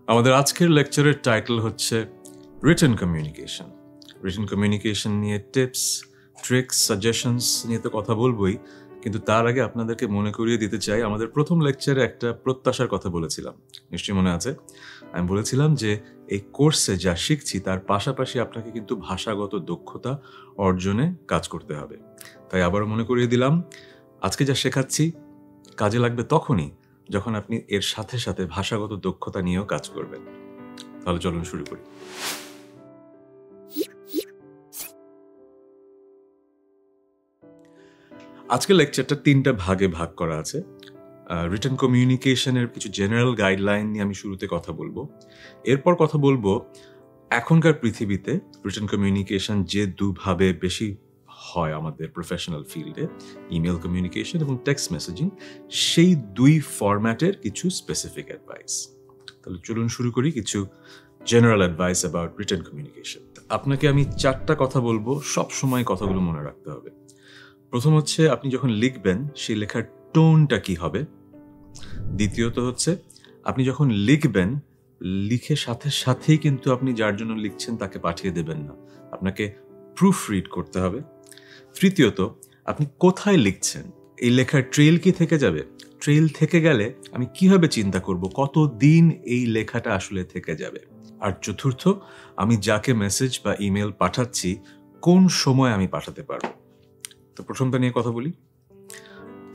আমাদের আজকের লেকচারের টাইটেল হচ্ছে রিটেন কমিউনিকেশন। রিটেন কমিউনিকেশন নিয়ে টিপস, ট্রিক্স, সাজেশনস নিয়ে তো কথা বলবোই, কিন্তু তার আগে আপনাদেরকে মনে করিয়ে দিতে চাই আমাদের প্রথম লেকচারে একটা প্রত্যাশার কথা বলেছিলাম, নিশ্চয়ই মনে আছে। আমি বলেছিলাম যে এই কোর্সে যা শিখছি তার পাশাপাশি আপনাকে কিন্তু ভাষাগত দক্ষতা অর্জনে কাজ করতে হবে। তাই আবারও মনে করিয়ে দিলাম, আজকে যা শেখাচ্ছি কাজে লাগবে তখনই যখন আপনি এর সাথে সাথে ভাষাগত দক্ষতা নিয়েও কাজ করবেন। তাহলে চলুন শুরু করি। আজকের লেকচারটা 3টা ভাগে ভাগ করা আছে। রিটেন কমিউনিকেশনের কিছু জেনারেল গাইডলাইন নিয়ে আমি শুরুতে কথা বলবো। এরপর কথা বলবো এখনকার পৃথিবীতে রিটেন কমিউনিকেশন যে দুভাবে বেশি হয় আমাদের প্রফেশনাল ফিল্ডে, ইমেল কমিউনিকেশন এবং টেক্সট মেসেজিং, সেই দুই ফরম্যাটের কিছু স্পেসিফিক অ্যাডভাইস। তাহলে চলুন শুরু করি কিছু general advice about written communication. আপনাকে আমি 4টা কথা বলবো, সব সময় কথাগুলো মনে রাখতে হবে। প্রথম হচ্ছে আপনি যখন লিখবেন সেই লেখার টোনটা কি হবে। দ্বিতীয়ত হচ্ছে আপনি যখন লিখবেন, লিখে সাথে সাথেই কিন্তু আপনি যার জন্য লিখছেন তাকে পাঠিয়ে দেবেন না, আপনাকে প্রুফ রিড করতে হবে। তৃতীয়ত, আপনি কোথায় লিখছেন, এই লেখার ট্রেল কি থেকে যাবে? ট্রেল থেকে গেলে আমি কিভাবে চিন্তা করব কতদিন এই লেখাটা আসলে থেকে যাবে? আর চতুর্থ, আমি যাকে মেসেজ বা ইমেল পাঠাচ্ছি কোন সময় আমি পাঠাতে পারবো। তো প্রথমটা নিয়ে কথা বলি,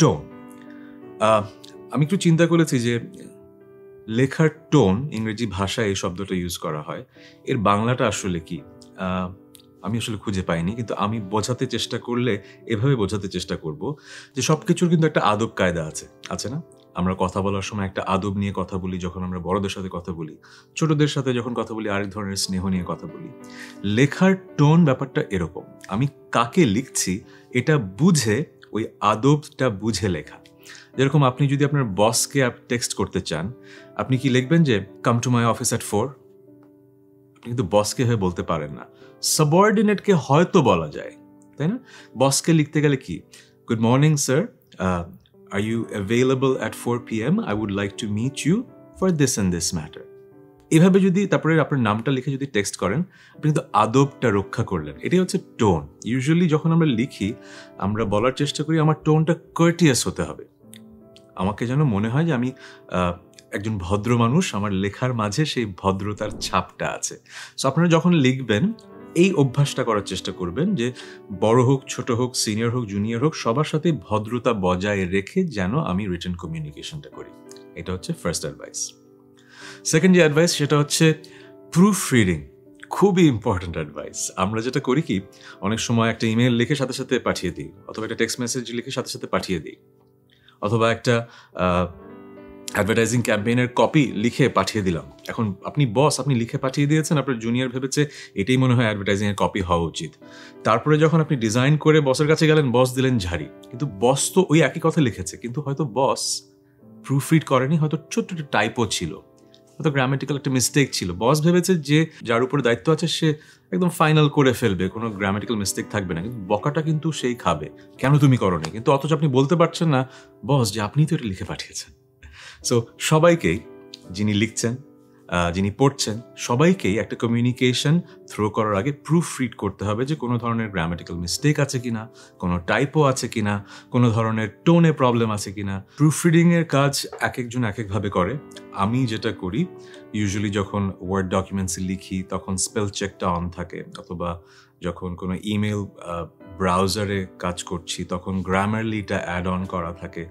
টোন। আমি একটু চিন্তা করেছি যে লেখার টোন, ইংরেজি ভাষায় এই শব্দটা ইউজ করা হয়, এর বাংলাটা আসলে কি আমি আসলে খুঁজে পাইনি, কিন্তু আমি বোঝাতে চেষ্টা করলে এভাবে বোঝাতে চেষ্টা করব যে সবকিছুর কিন্তু একটা আদব কায়দা আছে না? আমরা কথা বলার সময় একটা আদব নিয়ে কথা বলি, যখন আমরা বড়দের সাথে কথা বলি, ছোটদের সাথে যখন কথা বলি আরেক ধরনের স্নেহ নিয়ে কথা বলি। লেখার টোন ব্যাপারটা এরকম, আমি কাকে লিখছি এটা বুঝে, ওই আদবটা বুঝে লেখা। যেরকম আপনি যদি আপনার বসকে টেক্সট করতে চান, আপনি কি লিখবেন যে come to my office at 4? আপনি কিন্তু বসকে হয়ে বলতে পারেন না, সাবঅর্ডিনেটকে হয়তো বলা যায়, তাই না? বসকে লিখতে গেলে কি, good morning sir, are you available at 4 PM? I would like to meet you for this and this matter. এভাবে যদি তারপরে আপনার নামটা লিখে যদি টেক্সট করেন, আপনি কিন্তু আদবটা রক্ষা করলেন। এটাই হচ্ছে টোন। ইউজুয়ালি যখন আমরা লিখি আমরা বলার চেষ্টা করি আমার টোনটা কার্টিয়াস হতে হবে, আমাকে যেন মনে হয় যে আমি একজন ভদ্র মানুষ, আমার লেখার মাঝে সেই ভদ্রতার ছাপটা আছে। সো আপনারা যখন লিখবেন এই অভ্যাসটা করার চেষ্টা করবেন যে বড় হোক, ছোট হোক, সিনিয়র হোক, জুনিয়র হোক, সবার সাথে ভদ্রতা বজায় রেখে যেন আমি রিটেন কমিউনিকেশনটা করি। এটা হচ্ছে ফার্স্ট অ্যাডভাইস। সেকেন্ড যে অ্যাডভাইস সেটা হচ্ছে প্রুফ রিডিং। খুবই ইম্পর্ট্যান্ট অ্যাডভাইস। আমরা যেটা করি কি, অনেক সময় একটা ইমেল লিখে সাথে সাথে পাঠিয়ে দিই, অথবা একটা টেক্সট মেসেজ লিখে সাথে সাথে পাঠিয়ে দিই, অথবা একটা অ্যাডভার্টাইজিং ক্যাম্পেইনের কপি লিখে পাঠিয়ে দিলাম। এখন আপনি বস, আপনি লিখে পাঠিয়ে দিয়েছেন, আপনার জুনিয়র ভেবেছে এটাই মনে হয় অ্যাডভার্টাইজিংয়ের কপি হওয়া উচিত। তারপরে যখন আপনি ডিজাইন করে বসের কাছে গেলেন, বস দিলেন ঝাড়ি। কিন্তু বস তো ওই একই কথা লিখেছে, কিন্তু হয়তো বস প্রুফ রিড করেনি, হয়তো ছোট্ট একটা টাইপও ছিল, হয়তো গ্রামেটিক্যাল একটা মিস্টেক ছিল। বস ভেবেছে যে যার উপরে দায়িত্ব আছে সে একদম ফাইনাল করে ফেলবে, কোনো গ্রামেটিক্যাল মিস্টেক থাকবে না, কিন্তু বকাটা কিন্তু সেই খাবে, কেন তুমি করোনি? কিন্তু অথচ আপনি বলতে পারছেন না বস যে আপনি তো এটা লিখে পাঠিয়েছেন। সো সবাইকেই, যিনি লিখছেন, যিনি পড়ছেন, সবাইকেই একটা কমিউনিকেশন থ্রো করার আগে প্রুফ রিড করতে হবে যে কোনো ধরনের গ্রামেটিক্যাল মিস্টেক আছে কিনা, কোনো টাইপো আছে কিনা, কোনো ধরনের টোনে প্রবলেম আছে কিনা। প্রুফ রিডিংয়ের কাজ এক একজন এক একভাবে করে। আমি যেটা করি, ইউজুয়ালি যখন ওয়ার্ড ডকুমেন্টস লিখি তখন স্পেল চেকটা অন থাকে, অথবা যখন কোনো ইমেল ব্রাউজারে কাজ করছি তখন গ্রামারলিটা অ্যাড অন করা থাকে।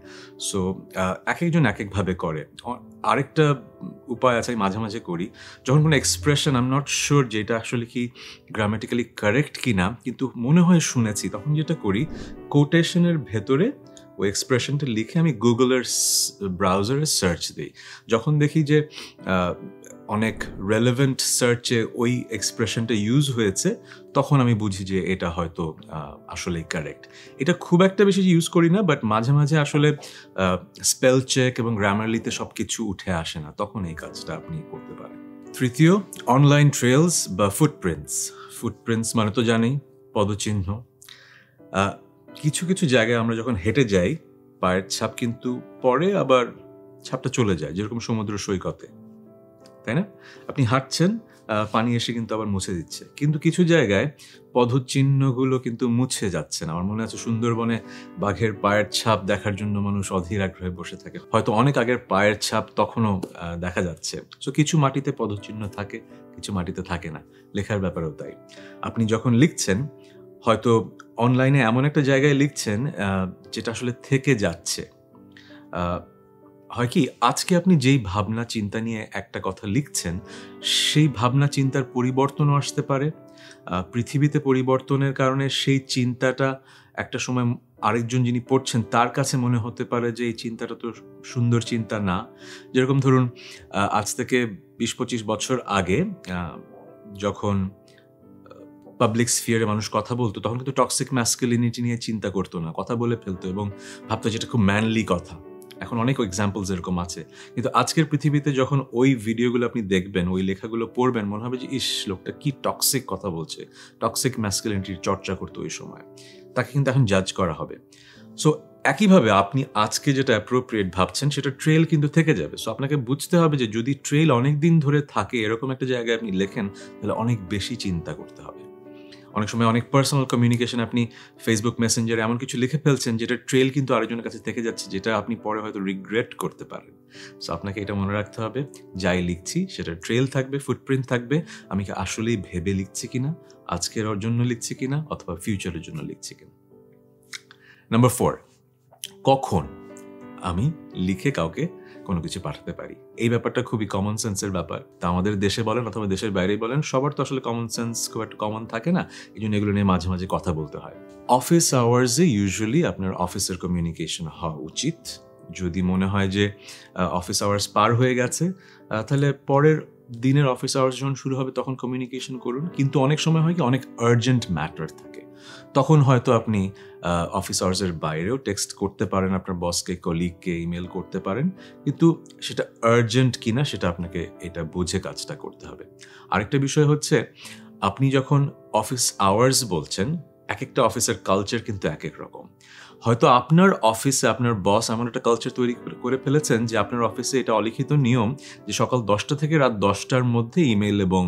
সো এক একজন এক একভাবে করে। আরেকটা উপায় আছে, মাঝে মাঝে করি, যখন কোনো expression I am not sure যে এটা আসলে কি গ্রামেটিক্যালি কারেক্ট কিনা, কিন্তু মনে হয় শুনেছি, তখন যেটা করি কোটেশনের ভেতরে ওই এক্সপ্রেশনটা লিখে আমি গুগলের ব্রাউজারে সার্চ দিই। যখন দেখি যে অনেক রেলেভেন্ট সার্চে ওই এক্সপ্রেশনটা ইউজ হয়েছে, তখন আমি বুঝি যে এটা হয়তো আসলেই কারেক্ট। এটা খুব একটা বেশি ইউজ করি না, বাট মাঝে মাঝে আসলে স্পেল চেক এবং গ্রামারলিতে সব কিছু উঠে আসে না, তখন এই কাজটা আপনি করতে পারেন। তৃতীয়, অনলাইন ট্রেলস বা ফুটপ্রিন্টস। ফুটপ্রিন্টস মানে তো জানেই, পদচিহ্ন। কিছু কিছু জায়গায় আমরা যখন হেঁটে যাই পায়ের ছাপ কিন্তু পরে আবার ছাপটা চলে যায়, যেরকম সমুদ্র সৈকতে। তাই না? আপনি হাঁটছেন, পানি এসে কিন্তু আবার মুছে দিচ্ছে, কিন্তু কিছু জায়গায় পদচিহ্নগুলো কিন্তু মুছে যাচ্ছে না। আমার মনে আছে সুন্দরবনে বাঘের পায়ের ছাপ দেখার জন্য মানুষ অধীর আগ্রহে বসে থাকে, হয়তো অনেক আগের পায়ের ছাপ তখনও দেখা যাচ্ছে। সো কিছু মাটিতে পদচিহ্ন থাকে, কিছু মাটিতে থাকে না। লেখার ব্যাপারেও তাই। আপনি যখন লিখছেন, হয়তো অনলাইনে এমন একটা জায়গায় লিখছেন যেটা আসলে থেকে যাচ্ছে। হয় কি, আজকে আপনি যেই ভাবনা চিন্তা নিয়ে একটা কথা লিখছেন, সেই ভাবনা চিন্তার পরিবর্তনও আসতে পারে। পৃথিবীতে পরিবর্তনের কারণে সেই চিন্তাটা একটা সময় আরেকজন যিনি পড়ছেন তার কাছে মনে হতে পারে যে এই চিন্তাটা তো সুন্দর চিন্তা না। যেরকম ধরুন, আজ থেকে 20-25 বছর আগে যখন পাবলিক স্ফিয়ারে মানুষ কথা বলতো, তখন কিন্তু টক্সিক ম্যাসকুলিনিটি নিয়ে চিন্তা করতো না, কথা বলে ফেলতো এবং ভাবতো যেটা খুব ম্যানলি কথা। এখন অনেক এক্সাম্পলস এরকম আছে, কিন্তু আজকের পৃথিবীতে যখন ওই ভিডিওগুলো আপনি দেখবেন, ওই লেখাগুলো পড়বেন, মনে হবে যে ইস, লোকটা কি টক্সিক কথা বলছে, টক্সিক ম্যাসকুলিনিটির চর্চা করতো ওই সময়। তাকে কিন্তু এখন জাজ করা হবে। সো একইভাবে আপনি আজকে যেটা অ্যাপ্রোপ্রিয়েট ভাবছেন সেটা ট্রেল কিন্তু থেকে যাবে। সো আপনাকে বুঝতে হবে যে যদি ট্রেল অনেক দিন ধরে থাকে, এরকম একটা জায়গায় আপনি লেখেন, তাহলে অনেক বেশি চিন্তা করতে হবে। অনেক সময় অনেক পার্সোনাল কমিউনিকেশন আপনি ফেসবুক মেসেঞ্জারে এমন কিছু লিখে ফেলছেন যেটা ট্রেল কিন্তু আরেকজনের কাছে থেকে যাচ্ছে, যেটা আপনি পরে হয়তো রিগ্রেট করতে পারেন। সো আপনাকে এটা মনে রাখতে হবে, যাই লিখছি সেটা ট্রেল থাকবে, ফুটপ্রিন্ট থাকবে। আমি কি আসলেই ভেবে লিখছি কিনা, আজকের জন্য লিখছি কিনা, অথবা ফিউচারের জন্য লিখছি কিনা। নাম্বার 4, কখন আমি লিখে কাউকে কোনো কিছু পাঠাতে পারি। এই ব্যাপারটা খুবই কমন সেন্সের ব্যাপার। তা আমাদের দেশে বলেন অথবা দেশের বাইরেই বলেন, সবার তো আসলে কমন সেন্স খুব একটা কমন থাকে না। এই জন্য এগুলো নিয়ে মাঝে মাঝে কথা বলতে হয়। অফিস আওয়ার্সে ইউজুয়ালি আপনার অফিসের কমিউনিকেশন হওয়া উচিত। যদি মনে হয় যে অফিস আওয়ার্স পার হয়ে গেছে, তাহলে পরের দিনের অফিস আওয়ার্স যখন শুরু হবে তখন কমিউনিকেশন করুন। কিন্তু অনেক সময় হয় কি, অনেক আর্জেন্ট ম্যাটার থাকে, তখন হয়তো আপনি অফিস আওয়ার্সের বাইরেও টেক্সট করতে পারেন, আপনার বসকে, কলিগকে ইমেল করতে পারেন, কিন্তু সেটা আর্জেন্ট কিনা সেটা আপনাকে এটা বুঝে কাজটা করতে হবে। আরেকটা বিষয় হচ্ছে, আপনি যখন অফিস আওয়ার্স বলছেন, এক একটা অফিসের কালচার কিন্তু এক এক রকম। হয়তো আপনার অফিসে আপনার বস এমন একটা কালচার তৈরি করে ফেলেছেন যে আপনার অফিসে এটা অলিখিত নিয়ম যে সকাল 10টা থেকে রাত 10টার মধ্যে ইমেল এবং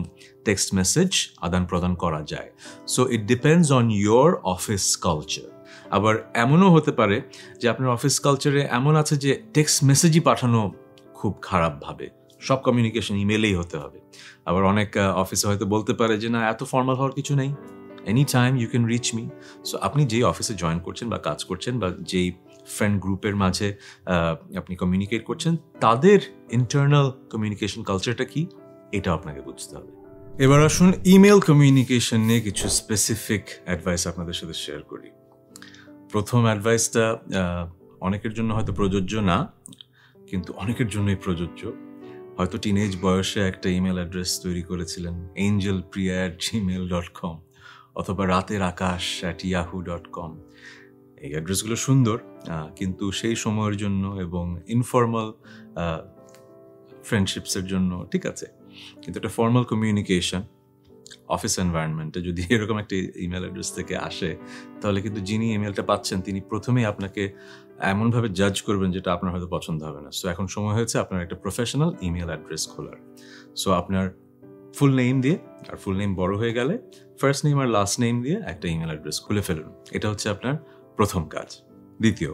টেক্সট মেসেজ আদান প্রদান করা যায়। So it depends on your office culture. আবার এমনও হতে পারে যে আপনার অফিস কালচারে এমন আছে যে টেক্সট মেসেজই পাঠানো খুব খারাপভাবে, সব কমিউনিকেশন ইমেলেই হতে হবে। আবার অনেক অফিসে হয়তো বলতে পারে যে না, এত ফর্মাল হওয়ার কিছু নেই, any time you can reach me. So আপনি যেই অফিসে জয়েন করছেন বা কাজ করছেন বা যেই ফ্রেন্ড গ্রুপের মাঝে আপনি কমিউনিকেট করছেন, তাদের ইন্টারনাল কমিউনিকেশন কালচারটা কি, এটা আপনাকে বুঝতে হবে। এবার আসুন ইমেল কমিউনিকেশন নিয়ে কিছু স্পেসিফিক অ্যাডভাইস আপনাদের সাথে শেয়ার করি। প্রথম অ্যাডভাইসটা অনেকের জন্য হয়তো প্রযোজ্য না, কিন্তু অনেকের জন্যই প্রযোজ্য। হয়তো টিনেজ বয়সে একটা ইমেল অ্যাড্রেস তৈরি করেছিলেন, angelpriya@gmail.com অথবা raterakash@yahoo.com। এই অ্যাড্রেসগুলো সুন্দর, কিন্তু সেই সময়ের জন্য এবং ইনফর্মাল ফ্রেন্ডশিপসের জন্য ঠিক আছে, কিন্তু একটা ফর্মাল কমিউনিকেশন অফিস এনভায়রনমেন্টে যদি এরকম একটা ইমেল অ্যাড্রেস থেকে আসে, তাহলে কিন্তু যিনি ইমেলটা পাচ্ছেন তিনি প্রথমেই আপনাকে এমনভাবে জাজ করবেন যেটা আপনার হয়তো পছন্দ হবে না। সো এখন সময় হয়েছে আপনার একটা প্রফেশনাল ইমেল অ্যাড্রেস খোলার। সো আপনার ফুল নেম দিয়ে, আর ফুল নেম বড় হয়ে গেলে ফার্স্ট নেম আর লাস্ট নেম দিয়ে একটা ইমেল অ্যাড্রেস খুলে ফেলুন। এটা হচ্ছে আপনার প্রথম কাজ। দ্বিতীয়,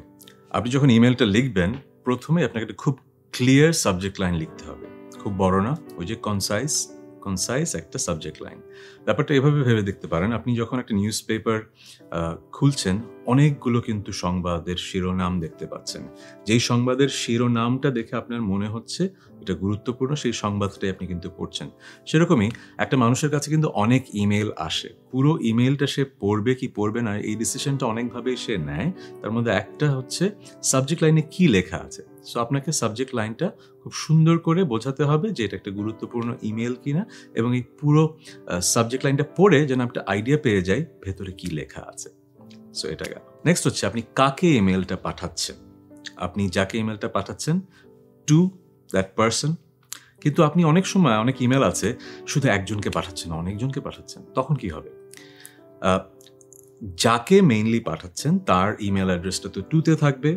আপনি যখন ইমেলটা লিখবেন, প্রথমে আপনাকে একটা খুব ক্লিয়ার সাবজেক্ট লাইন লিখতে হবে, খুব বড় না, ওই যে কনসাইজ একটা সাবজেক্ট লাইন। ব্যাপারটা এভাবে ভেবে দেখতে পারেন, আপনি যখন একটা নিউজ পেপার খুলছেন, অনেকগুলো কিন্তু সংবাদের শিরোনাম দেখতে পাচ্ছেন। যেই সংবাদের শিরোনামটা দেখে আপনার মনে হচ্ছে এটা গুরুত্বপূর্ণ, সেই সংবাদটাই আপনি কিন্তু পড়ছেন। সেরকমই একটা মানুষের কাছে কিন্তু অনেক ইমেল আসে, পুরো ইমেলটা সে পড়বে কি পড়বে না এই ডিসিশনটা অনেকভাবেই সে নেয়। তার মধ্যে একটা হচ্ছে সাবজেক্ট লাইনে কি লেখা আছে। সো আপনাকে সাবজেক্ট লাইনটা খুব সুন্দর করে বোঝাতে হবে যে এটা একটা গুরুত্বপূর্ণ ইমেল কিনা, এবং এই পুরো সাবজেক্ট লাইনটা পড়ে যেন একটা আইডিয়া পেয়ে যাই ভেতরে কি লেখা আছে। সো এটা গেল। নেক্সট হচ্ছে আপনি কাকে ইমেলটা পাঠাচ্ছেন। আপনি যাকে ইমেলটা পাঠাচ্ছেন, টু দ্যাট পারসন। কিন্তু আপনি অনেক সময় অনেক ইমেল আছে শুধু একজনকে পাঠাচ্ছেন, অনেকজনকে পাঠাচ্ছেন, তখন কি হবে? যাকে মেইনলি পাঠাচ্ছেন তার ইমেল অ্যাড্রেসটা তো টুতে থাকবে,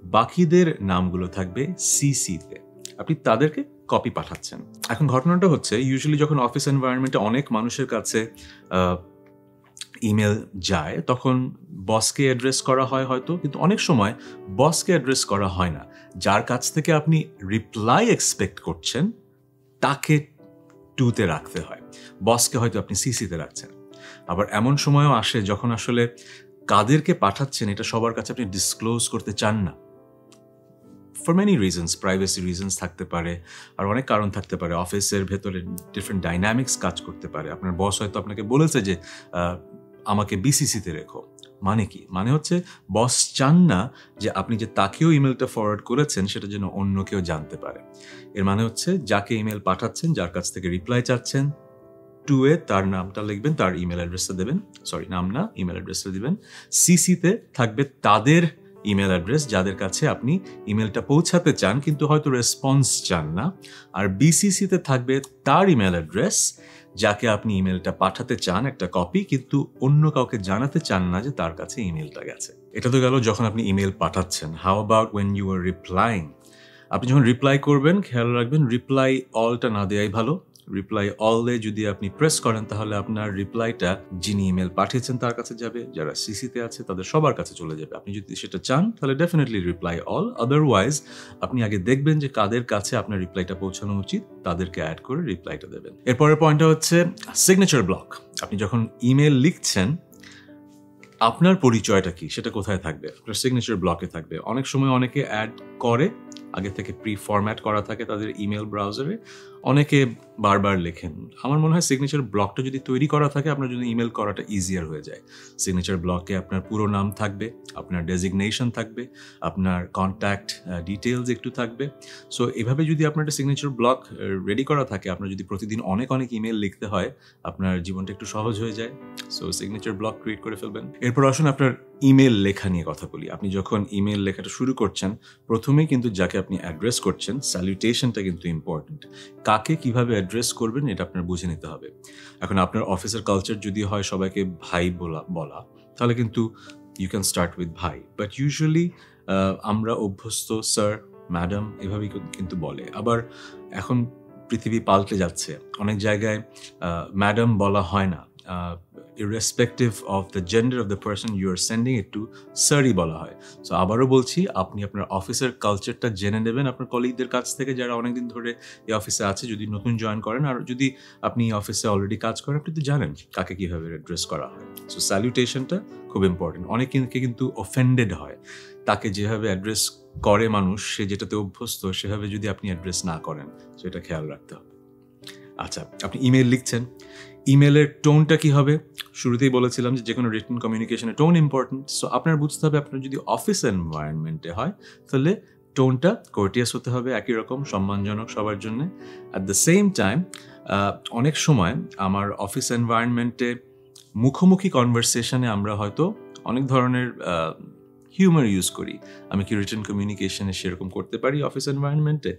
বাকিদের নামগুলো থাকবে সিসিতে। আপনি তাদেরকে কপি পাঠাচ্ছেন। এখন ঘটনাটা হচ্ছে ইউজুয়ালি যখন অফিস এনভায়রনমেন্টে অনেক মানুষের কাছে ইমেল যায় তখন বসকে অ্যাড্রেস করা হয় হয়তো, কিন্তু অনেক সময় বসকে অ্যাড্রেস করা হয় না। যার কাছ থেকে আপনি রিপ্লাই এক্সপেক্ট করছেন তাকে টুতে রাখতে হয়, বসকে হয়তো আপনি সিসিতে রাখছেন। আবার এমন সময়ও আসে যখন আসলে কাদেরকে পাঠাচ্ছেন এটা সবার কাছে আপনি ডিসক্লোজ করতে চান না, for many reasons, privacy reasons থাকতে পারে, আর অনেক কারণ থাকতে পারে। অফিসের ভেতরে ডিফারেন্ট ডাইনামিক্স কাজ করতে পারে। আপনার বস হয়তো আপনাকে বলেছে যে আমাকে বিসিসিতে রেখো। মানে কি? মানে হচ্ছে বস চান না যে আপনি যে তাকেও ইমেলটা ফরওয়ার্ড করেছেন সেটা যেন অন্য কেউ জানতে পারে। এর মানে হচ্ছে যাকে ইমেল পাঠাচ্ছেন, যার কাছ থেকে রিপ্লাই চাচ্ছেন, টুয়ে তার নামটা লিখবেন, তার ইমেল অ্যাড্রেসটা দেবেন, সরি নাম না, ইমেল অ্যাড্রেসটা দিবেন। সিসিতে থাকবে তাদের ইমেল অ্যাড্রেস যাদের কাছে আপনি ইমেলটা পৌঁছাতে চান কিন্তু হয়তো রেসপন্স চান না। আর বিসিসিতে থাকবে তার ইমেল অ্যাড্রেস যাকে আপনি ইমেলটা পাঠাতে চান, একটা কপি, কিন্তু অন্য কাউকে জানাতে চান না যে তার কাছে ইমেলটা গেছে। এটা তো গেল যখন আপনি ইমেল পাঠাচ্ছেন। How about when you are replying? আপনি যখন রিপ্লাই করবেন খেয়াল রাখবেন রিপ্লাই অলটা না দেওয়াই ভালো। রিপ্লাই অলে যদি আপনি প্রেস করেন তাহলে আপনার রিপ্লাইটা যিনি ইমেল পাঠিয়েছেন তার কাছে যাবে, যারা সিসিতে আছে তাদের সবার কাছে চলে যাবে। আপনি যদি সেটা চান তাহলে ডেফিনেটলি রিপ্লাই অল। আদারওয়াইজ আপনি আগে দেখবেন যে কাদের কাছে আপনার রিপ্লাইটা পৌঁছানো উচিত, তাদেরকে অ্যাড করে রিপ্লাইটা দেবেন। এরপরের পয়েন্টটা হচ্ছে সিগনেচার ব্লক। আপনি যখন ইমেল লিখছেন আপনার পরিচয়টা কি সেটা কোথায় থাকবে? আপনার সিগনেচার ব্লকে থাকবে। অনেক সময় অনেকে অ্যাড করে, আগে থেকে প্রি ফরম্যাট করা থাকে তাদের ইমেল ব্রাউজারে, অনেকে বারবার লেখেন। আমার মনে হয় সিগনেচার ব্লকটা যদি তৈরি করা থাকে আপনার জন্য ইমেল করাটা ইজিয়ার হয়ে যায়। সিগনেচার ব্লকে আপনার পুরো নাম থাকবে, আপনার ডেজিগনেশন থাকবে, আপনার কন্ট্যাক্ট ডিটেলস একটু থাকবে। সো এভাবে যদি আপনার একটা সিগনেচার ব্লক রেডি করা থাকে, আপনার যদি প্রতিদিন অনেক অনেক ইমেল লিখতে হয় আপনার জীবনটা একটু সহজ হয়ে যায়। সো সিগনেচার ব্লক ক্রিয়েট করে ফেলবেন। এরপর আসুন আপনার ইমেল লেখা নিয়ে কথা বলি। আপনি যখন ইমেল লেখাটা শুরু করছেন প্রথমেই কিন্তু যাকে আপনি অ্যাড্রেস করছেন স্যালুটেশনটা কিন্তু ইম্পর্টেন্ট। কাকে কিভাবে অ্যাড্রেস করবেন এটা আপনার বুঝে নিতে হবে। এখন আপনার অফিসের কালচার যদি হয় সবাইকে ভাই বলা তাহলে কিন্তু ইউ ক্যান স্টার্ট উইথ ভাই, বাট ইউজুয়ালি আমরা অভ্যস্ত স্যার, ম্যাডাম এভাবেই কিন্তু বলে। আবার এখন পৃথিবী পাল্টে যাচ্ছে, অনেক জায়গায় ম্যাডাম বলা হয় না, irrespective of the gender of the person you are sending it to, স্যারই বলা হয়। সো আবারও বলছি, আপনি আপনার অফিসের কালচারটা জেনে নেবেন আপনার কলিগদের কাছ থেকে যারা অনেকদিন ধরে এই অফিসে আছে, যদি নতুন জয়েন করেন, আর যদি আপনি অফিসে অলরেডি কাজ করেন আপনি তো জানেন কাকে কীভাবে অ্যাড্রেস করা হয়। সো স্যালুটেশনটা খুব ইম্পর্টেন্ট। অনেকে কিন্তু অফেন্ডেড হয়, তাকে যেভাবে অ্যাড্রেস করে মানুষ, সে যেটাতে অভ্যস্ত সেভাবে যদি আপনি অ্যাড্রেস না করেন, সেটা খেয়াল রাখতে হবে। আচ্ছা, আপনি ইমেল লিখছেন, ইমেলের টোনটা কি হবে? শুরুতেই বলেছিলাম যে কোনো রিটেন কমিউনিকেশনের টোন ইম্পর্টেন্ট। সো আপনার বুঝতে হবে আপনার যদি অফিস এনভায়রনমেন্টে হয় তাহলে টোনটা কোর্টিয়াস হতে হবে, একই রকম সম্মানজনক সবার জন্য। অ্যাট দ্য সেম টাইম অনেক সময় আমার অফিস এনভায়রনমেন্টে মুখোমুখি কনভারসেশনে আমরা হয়তো অনেক ধরনের হিউমার ইউজ করি। আমি কি রিটেন কমিউনিকেশনে সেরকম করতে পারি অফিস এনভায়রনমেন্টে?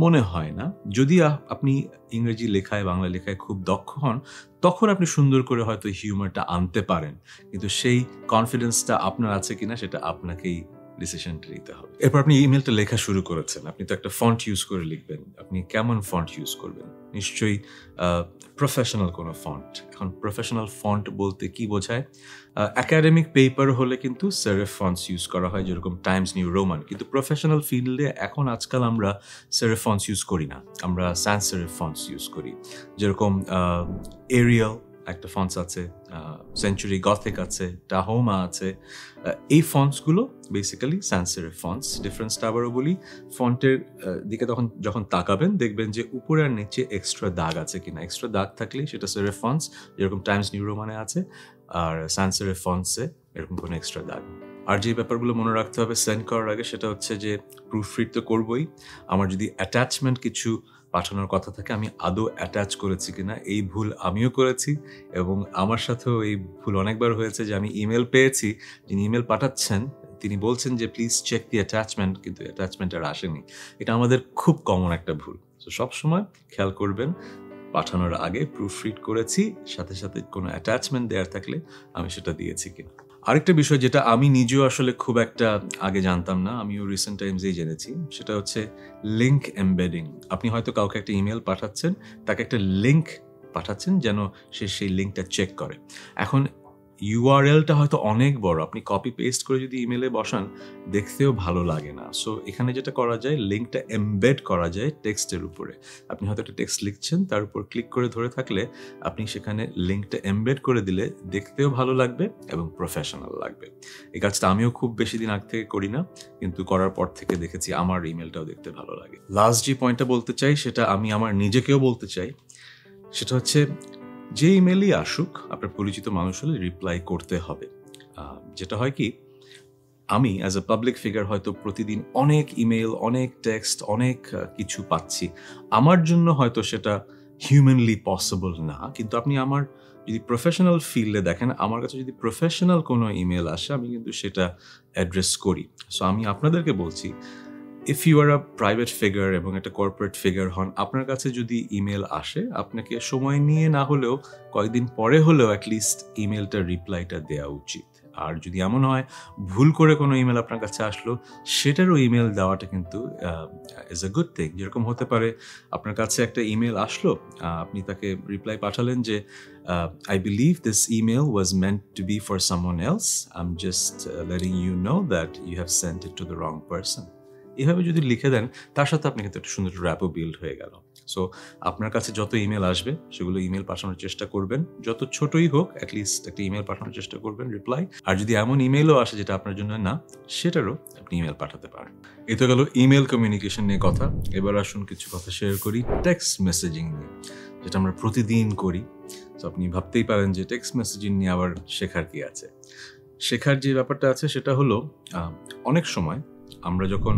মনে হয় না। যদি আপনি ইংরেজি লেখায়, বাংলা লেখায় খুব দক্ষ হন, তখন আপনি সুন্দর করে হয়তো হিউমারটা আনতে পারেন, কিন্তু সেই কনফিডেন্সটা আপনার আছে কিনা সেটা আপনাকেই ডিসিশনটা নিতে হবে। এরপর আপনি ইমেলটা লেখা শুরু করেছেন, আপনি তো একটা ফন্ট ইউজ করে লিখবেন। আপনি কেমন ফন্ট ইউজ করবেন? নিশ্চয়ই প্রফেশনাল কোনো ফন্ট। এখন প্রফেশনাল ফন্ট বলতে কি বোঝায়? একাডেমিক পেপার হলে কিন্তু সেরেফ ফন্টস ইউজ করা হয়, যেরকম টাইমস নিউ রোমান। কিন্তু প্রফেশনাল ফিল্ডে এখন আজকাল আমরা সেরেফ ফন্টস ইউজ করি না, আমরা সান্স সেরেফ ফন্টস ইউজ করি। যেরকম এরিয়াল একটা ফন্টস আছে, সেঞ্চুরি গথিক আছে, টাহোমা আছে। এই ফন্টসগুলো বেসিক্যালি সান্স সেরেফ ফন্টস। ডিফারেন্সটা আবারও বলি, ফন্টের দিকে যখন তাকাবেন দেখবেন যে উপরে আর নিচে এক্সট্রা দাগ আছে কিনা। এক্সট্রা দাগ থাকলে সেটা সেরেফ ফন্টস, যেরকম টাইমস নিউ রোমানে আছে। আর সান্স সেরেফ ফন্টসে এরকম কোনো এক্সট্রা দাগ। আর যে ব্যাপারগুলো মনে রাখতে হবে সেন্ড করার আগে সেটা হচ্ছে যে প্রুফ রিড তো করবই। আমার যদি অ্যাটাচমেন্ট কিছু পাঠানোর কথা থাকে, আমি আদৌ অ্যাটাচ করেছি কিনা, এই ভুল আমিও করেছি এবং আমার সাথেও এই ভুল অনেকবার হয়েছে যে আমি ইমেল পেয়েছি, যিনি ইমেল পাঠাচ্ছেন তিনি বলছেন যে প্লিজ চেক দি অ্যাটাচমেন্ট, কিন্তু অ্যাটাচমেন্ট আর আসেনি। এটা আমাদের খুব কমন একটা ভুল। তো সবসময় খেয়াল করবেন পাঠানোর আগে প্রুফ রিড করেছি, সাথে সাথে কোনো অ্যাটাচমেন্ট দেওয়ার থাকলে আমি সেটা দিয়েছি কিনা। আরেকটা বিষয় যেটা আমি নিজেও আসলে খুব একটা আগে জানতাম না, আমিও রিসেন্ট টাইমসেই জেনেছি, সেটা হচ্ছে লিঙ্ক এমবেডিং। আপনি হয়তো কাউকে একটা ইমেল পাঠাচ্ছেন, তাকে একটা লিঙ্ক পাঠাচ্ছেন যেন সে সেই লিঙ্কটা চেক করে। এখন ইউআরএলটা হয়তো অনেক বড়, আপনি কপি পেস্ট করে যদি ইমেলে বসান দেখতেও ভালো লাগে না। সো এখানে যেটা করা যায়, লিঙ্কটা এমবেড করা যায় টেক্সটের উপরে। আপনি হয়তো একটা টেক্সট লিখছেন, তার উপর ক্লিক করে ধরে থাকলে আপনি সেখানে লিঙ্কটা এমবেড করে দিলে দেখতেও ভালো লাগবে এবং প্রফেশনাল লাগবে। এই কাজটা আমিও খুব বেশি দিন আগে থেকে করি না, কিন্তু করার পর থেকে দেখেছি আমার ইমেলটাও দেখতে ভালো লাগে। লাস্ট যে পয়েন্টটা বলতে চাই, সেটা আমি আমার নিজেকেও বলতে চাই, সেটা হচ্ছে যে ইমেলই আসুক আপনার পরিচিত মানুষ হলে রিপ্লাই করতে হবে। যেটা হয় কি, আমি অ্যাজ এ পাবলিক ফিগার হয়তো প্রতিদিন অনেক ইমেল, অনেক টেক্সট, অনেক কিছু পাচ্ছি। আমার জন্য হয়তো সেটা হিউম্যানলি পসিবল না, কিন্তু আপনি আমার যদি প্রফেশনাল ফিল্ডে দেখেন, আমার কাছে যদি প্রফেশনাল কোনো ইমেল আসে আমি কিন্তু সেটা অ্যাড্রেস করি। সো আমি আপনাদেরকে বলছি, if you are a private figure এবং একটা কর্পোরেট ফিগার হন, আপনার কাছে যদি ইমেল আসে আপনাকে সময় নিয়ে না হলেও কয়েকদিন পরে হলেও অ্যাটলিস্ট ইমেলটার রিপ্লাইটা দেওয়া উচিত। আর যদি এমন হয় ভুল করে কোনো ইমেল আপনার কাছে আসলো, সেটারও ইমেল দেওয়াটা কিন্তু ইজ এ গুড থিং। যেরকম হতে পারে আপনার কাছে একটা ইমেল আসলো, আপনি তাকে রিপ্লাই পাঠালেন যে I believe this email was meant to be for someone else. I'm just letting you know that you have sent it to the wrong person. এভাবে যদি লিখে দেন, তার সাথে আপনি কিন্তু একটা সুন্দর র্যাপও বিল্ড হয়ে গেল। সো আপনার কাছে যত ইমেল আসবে সেগুলো ইমেল পাঠানোর চেষ্টা করবেন, যত ছোটই হোক অ্যাটলিস্ট একটা ইমেল পাঠানোর চেষ্টা করবেন রিপ্লাই। আর যদি এমন ইমেলও আসে যেটা আপনার জন্য না, সেটারও আপনি ইমেল পাঠাতে পারেন। এ তো গেল ইমেল কমিউনিকেশন নিয়ে কথা। এবার আসুন কিছু কথা শেয়ার করি টেক্সট মেসেজিং নিয়ে, যেটা আমরা প্রতিদিন করি। তো আপনি ভাবতেই পারেন যে টেক্সট মেসেজিং নিয়ে আবার শেখার কি আছে। শেখার যে ব্যাপারটা আছে সেটা হলো, অনেক সময় আমরা যখন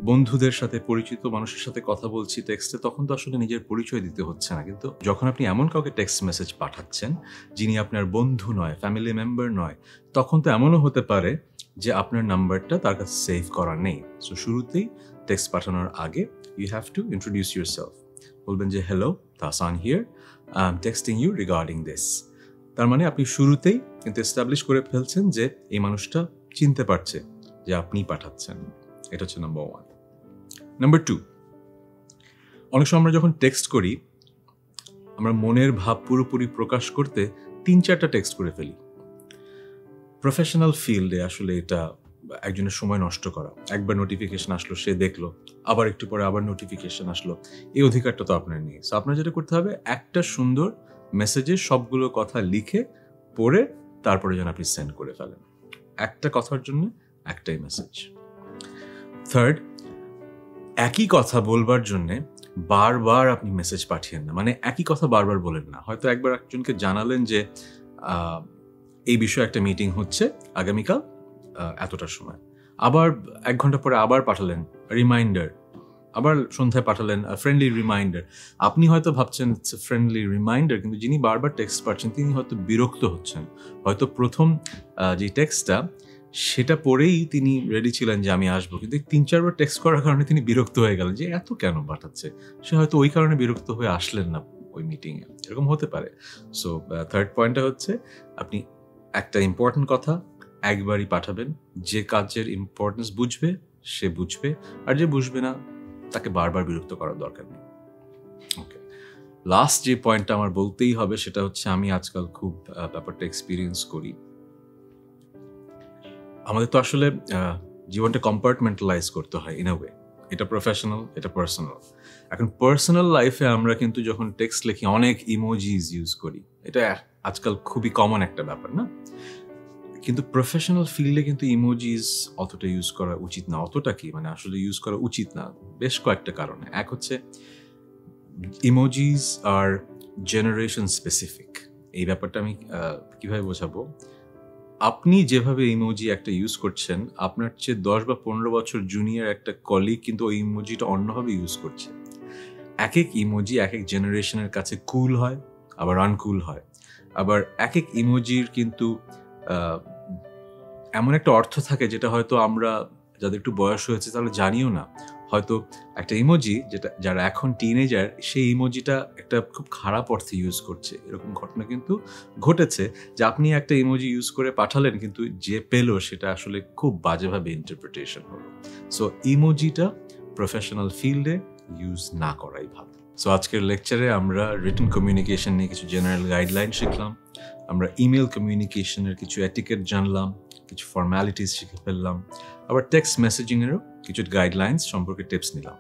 বন্ধুদের সাথে, পরিচিত মানুষের সাথে কথা বলছি টেক্সটে, তখন তো আসলে নিজের পরিচয় দিতে হচ্ছে না। কিন্তু যখন আপনি এমন কাউকে টেক্সট মেসেজ পাঠাচ্ছেন যিনি আপনার বন্ধু নয়, ফ্যামিলি মেম্বার নয়, তখন তো এমনও হতে পারে যে আপনার নাম্বারটা তার কাছে সেভ করা নেই। সো শুরুতেই টেক্সট পাঠানোর আগে you have to introduce yourself. বলবেন যে hello, Tahsan here, I am texting you regarding this. তার মানে আপনি শুরুতেই কিন্তু এস্টাবলিশ করে ফেলছেন যে এই মানুষটা চিনতে পারছে যে আপনি পাঠাচ্ছেন। এটা হচ্ছে নাম্বার 1। নাম্বার 2, অনেক সময় আমরা যখন টেক্সট করি, আমরা মনের ভাব পুরোপুরি প্রকাশ করতে 3-4টা টেক্সট করে ফেলি। প্রফেশনাল ফিল্ডে আসলে এটা একজনের সময় নষ্ট করা। একবার নোটিফিকেশন আসলো, সে দেখলো, আবার একটু পরে আবার নোটিফিকেশন আসলো, এই অধিকারটা তো আপনার নেই। সো আপনার যেটা করতে হবে, একটা সুন্দর মেসেজে সবগুলো কথা লিখে পড়ে তারপরে যেন আপনি সেন্ড করে ফেলেন। একটা কথার জন্য একটাই মেসেজ। থার্ড, একই কথা বলবার জন্যে বারবার আপনি মেসেজ পাঠিয়েন না। মানে একই কথা বারবার বলেন না। হয়তো একবার একজনকে জানালেন যে এই বিষয়ে একটা মিটিং হচ্ছে আগামীকাল এতটার সময়, আবার 1 ঘন্টা পরে আবার পাঠালেন রিমাইন্ডার, আবার সন্ধ্যায় পাঠালেন ফ্রেন্ডলি রিমাইন্ডার। আপনি হয়তো ভাবছেন ফ্রেন্ডলি রিমাইন্ডার, কিন্তু যিনি বারবার টেক্সট পাচ্ছেন তিনি হয়তো বিরক্ত হচ্ছেন। হয়তো প্রথম যে টেক্সটটা সেটা পরেই তিনি রেডি ছিলেন যে আমি আসবো, কিন্তু 3-4 বার টেক্সট করার কারণে তিনি বিরক্ত হয়ে গেলেন যে এত কেন পাঠাচ্ছে। সে হয়তো ওই কারণে বিরক্ত হয়ে আসলেন না ওই মিটিংয়ে, এরকম হতে পারে। সো থার্ড পয়েন্টটা হচ্ছে, আপনি একটা ইম্পর্টেন্ট কথা একবারই পাঠাবেন। যে কাজের ইম্পর্টেন্স বুঝবে সে বুঝবে, আর যে বুঝবে না তাকে বারবার বিরক্ত করার দরকার নেই। ওকে, লাস্ট যে পয়েন্টটা আমার বলতেই হবে সেটা হচ্ছে, আমি আজকাল খুব ব্যাপারটা এক্সপিরিয়েন্স করি। আমাদের তো আসলে জীবনটা কম্পার্টমেন্টালাইজ করতে হয় ইন আ ওয়ে। এটা প্রফেশনাল, এটা পার্সোনাল। এখন পার্সোনাল লাইফে আমরা কিন্তু যখন টেক্সট লিখি অনেক ইমোজিস ইউজ করি, এটা আজকাল খুবই কমন একটা ব্যাপার না? কিন্তু প্রফেশনাল ফিল্ডে কিন্তু ইমোজিস অতটা ইউজ করা উচিত না। অতটা কি, মানে আসলে ইউজ করা উচিত না বেশ কয়েকটা কারণে। এক হচ্ছে, ইমোজিস আর জেনারেশন স্পেসিফিক। এই ব্যাপারটা আমি কিভাবে বোঝাবো? আপনি যেভাবে ইমোজি একটা ইউজ করছেন, আপনার চেয়ে 10 বা 15 বছর জুনিয়র একটা কলিগ কিন্তু ওই ইমোজিটা অন্যভাবে ইউজ করছে। এক এক ইমোজি এক এক জেনারেশনের কাছে কুল হয়, আবার আনকুল হয়। আবার এক এক ইমোজির কিন্তু এমন একটা অর্থ থাকে যেটা হয়তো আমরা যাদের একটু বয়স হয়েছে তাহলে জানিও না। হয়তো একটা ইমোজি যেটা যারা এখন টিনেজার সেই ইমোজিটা একটা খুব খারাপ অর্থে ইউজ করছে, এরকম ঘটনা কিন্তু ঘটেছে যে আপনি একটা ইমোজি ইউজ করে পাঠালেন কিন্তু যে পেলো সেটা আসলে খুব বাজেভাবে ইন্টারপ্রিটেশন হলো। সো ইমোজিটা প্রফেশনাল ফিল্ডে ইউজ না করাই ভালো। সো আজকের লেকচারে আমরা রিটেন কমিউনিকেশন নিয়ে কিছু জেনারেল গাইডলাইন শিখলাম, আমরা ইমেল কমিউনিকেশনের কিছু এটিকেট জানলাম, কিছু ফর্ম্যালিটিস শিখে ফেললাম, আবার টেক্সট মেসেজিংয়েরও কিছু গাইডলাইন্স সম্পর্কে টিপস নিলাম।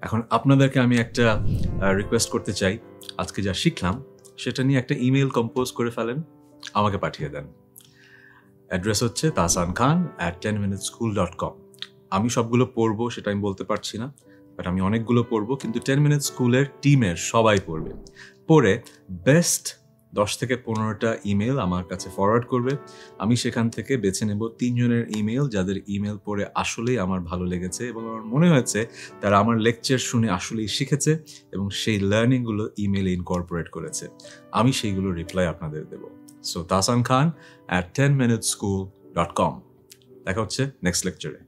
এখন আপনাদেরকে আমি একটা রিকোয়েস্ট করতে চাই, আজকে যা শিখলাম সেটা নিয়ে একটা ইমেল কম্পোজ করে ফেলেন, আমাকে পাঠিয়ে দেন। অ্যাড্রেস হচ্ছে tahsanKhan@10minuteschool.com। আমি সবগুলো পড়বো সেটা আমি বলতে পারছি না, বাট আমি অনেকগুলো পড়বো, কিন্তু 10 মিনিট স্কুলের টিমের সবাই পড়বে। পড়ে বেস্ট 10 থেকে 15টা ইমেল আমার কাছে ফরওয়ার্ড করবে। আমি সেখান থেকে বেছে নেব 3 জনের ইমেল যাদের ইমেল পড়ে আসলেই আমার ভালো লেগেছে এবং আমার মনে হয়েছে তারা আমার লেকচার শুনে আসলেই শিখেছে এবং সেই লার্নিংগুলো ইমেলে ইনকর্পোরেট করেছে। আমি সেইগুলো রিপ্লাই আপনাদের দেব। So tahsanKhan@10minuteschool.com। দেখা হচ্ছে নেক্সট লেকচারে।